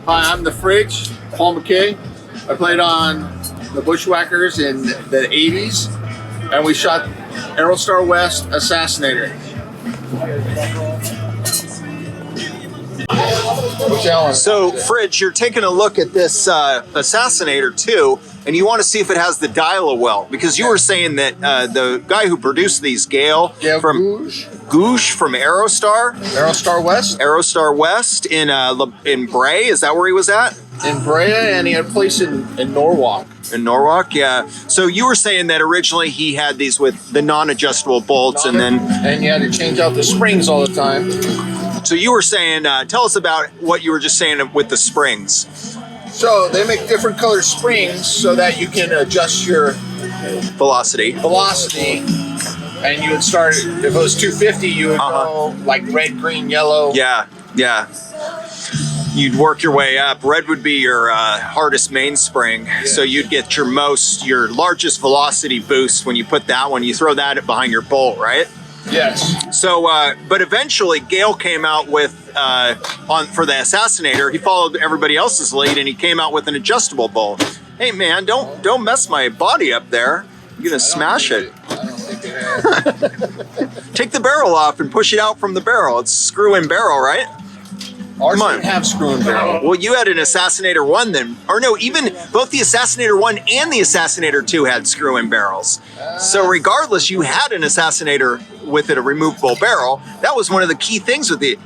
Hi, I'm the Fridge, Paul Mackay. I played on the Bushwackers in the 80s, and we shot Aerostar West Assassinator. So, Fridge, you're taking a look at this Assassinator II, and you want to see if it has the dial-a-well, because you were saying that the guy who produced these, Gale Gough from Aerostar West in Bray, is that where he was at? In Bray, and he had a place in Norwalk. In Norwalk, yeah. So you were saying that originally he had these with the non-adjustable bolts, and you had to change out the springs all the time. So you were saying, tell us about what you were just saying with the springs. So they make different color springs so that you can adjust your velocity. And you would start, if it was 250, you would go like red, green, yellow. Yeah, yeah. You'd work your way up. Red would be your hardest mainspring. Yeah. So you'd get your largest velocity boost when you put that one. You throw that behind your bolt, right? Yes. So, but eventually Gale came out with, for the Assassinator, he followed everybody else's lead and he came out with an adjustable bolt. Hey man, don't mess my body up there. You're gonna smash it. I don't think it has. Take the barrel off and push it out from the barrel. It's screw-in barrel, right? Ours didn't have screw-in barrel. Well, you had an Assassinator 1 then. Or no, even both the Assassinator 1 and the Assassinator 2 had screw-in barrels. So regardless, you had an Assassinator with a removable barrel. That was one of the key things with the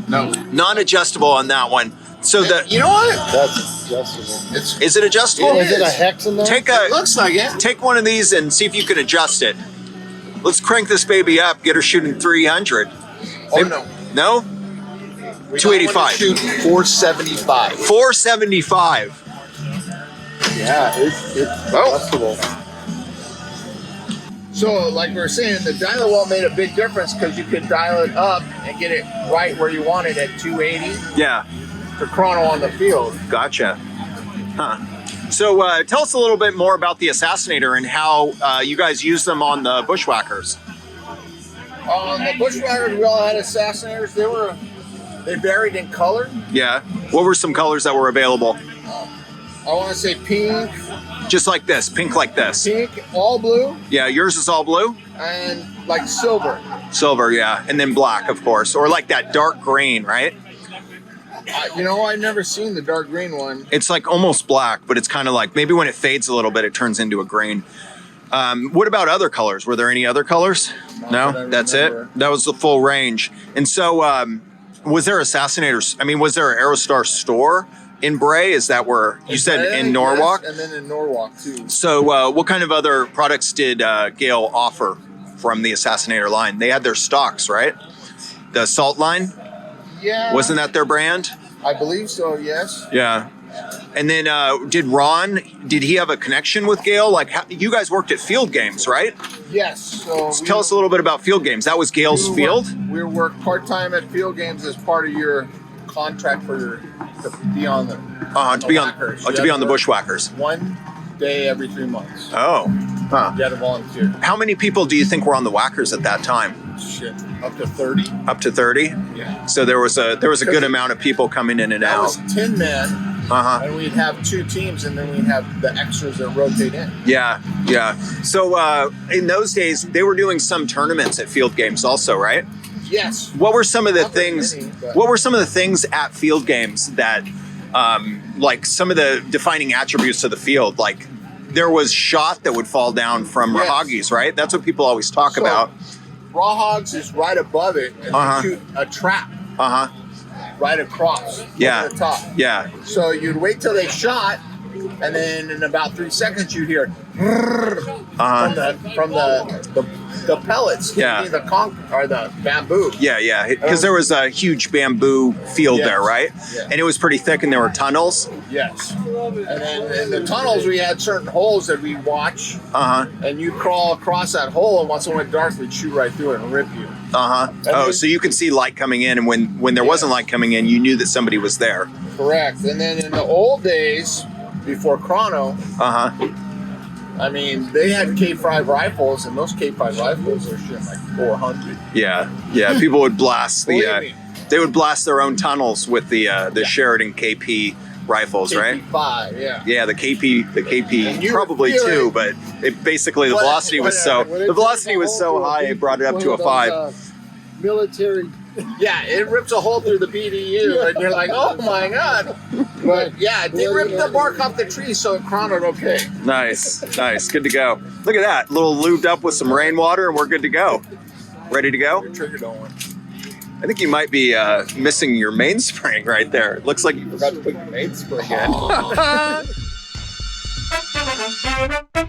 non-adjustable on that one. So you know what? That's adjustable. Is it adjustable? Is it a hex in there? It looks like it. Take one of these and see if you can adjust it. Let's crank this baby up, get her shooting 300. Oh, no. No? 285. Shoot 475. 475. Yeah, it's adjustable. So, like we were saying, the dial-a-well made a big difference because you could dial it up and get it right where you want it at 280. Yeah. For chrono on the field. Gotcha. Huh. So tell us a little bit more about the Assassinator and how you guys use them on the Bushwackers. On the Bushwackers, we all had Assassinators. They varied in color. Yeah. What were some colors that were available? I want to say pink. Just like this, pink like this. Pink, all blue. Yeah, yours is all blue? And like silver. Silver, yeah. And then black, of course. Or like that dark green, right? You know, I've never seen the dark green one. It's like almost black, but it's kind of like, maybe when it fades a little bit, it turns into a green. What about other colors? Were there any other colors? No? That's it? That was the full range. And so, was there Assassinators? I mean, was there an Aerostar store in Bray? Is that where you said in Norwalk? Yes, and then in Norwalk too. So what kind of other products did Gale offer from the Assassinator line? They had their stocks, right? The Assault line? Yeah. Wasn't that their brand? I believe so, yes. Yeah. And then did he have a connection with Gale? Like, you guys worked at Field Games, right? Yes. So tell us a little bit about Field Games. That was Gale's field? We worked part-time at Field Games as part of your contract to be on the to be on the Bushwackers. 1 day every 3 months. Oh. Huh. You had to volunteer. How many people do you think were on the Wackers at that time? Shit, up to 30. Up to 30? Yeah. So there was a good amount of people coming in and out. That was 10 men. And we'd have 2 teams, and then we'd have the extras that rotate in. Yeah, yeah. So in those days, they were doing some tournaments at Field Games also, right? Yes. What were some of the things? What were some of the things at Field Games that, like some of the defining attributes of the field? Like there was shot that would fall down from Raahauges, right? That's what people always talk about. Raahauges is right above it, and you shoot a trap. Right across. Yeah. The top. Yeah. So you'd wait till they shot, and then in about 3 seconds you'd hear from the pellets hitting the bamboo. Yeah, yeah. Because there was a huge bamboo field there, right? Yeah. And it was pretty thick, and there were tunnels. Yes. And then in the tunnels we had certain holes that we watch. And you crawl across that hole, and once it went dark, we'd shoot right through it and rip you. Oh, so you could see light coming in, and when there wasn't light coming in, you knew that somebody was there. Correct. And then in the old days, before chrono, I mean, they had K5 rifles, and those K5 rifles are shit like 400. Yeah, yeah. People would blast the. Believe me. They would blast their own tunnels with the Sheridan KP rifles, right? KP5, yeah. Yeah, the KP And you probably would feel too, it. but it basically the velocity was so high it brought it up to a 5. Military. Yeah, it rips a hole through the BDU, and you're like, oh my god. But yeah, they ripped the bark off the tree, so it crowned okay. Nice, nice, good to go. Look at that, a little lubed up with some rainwater, and we're good to go. Ready to go? Your trigger don't work. I think you might be missing your mainspring right there. It looks like you Forgot to put your mainspring in.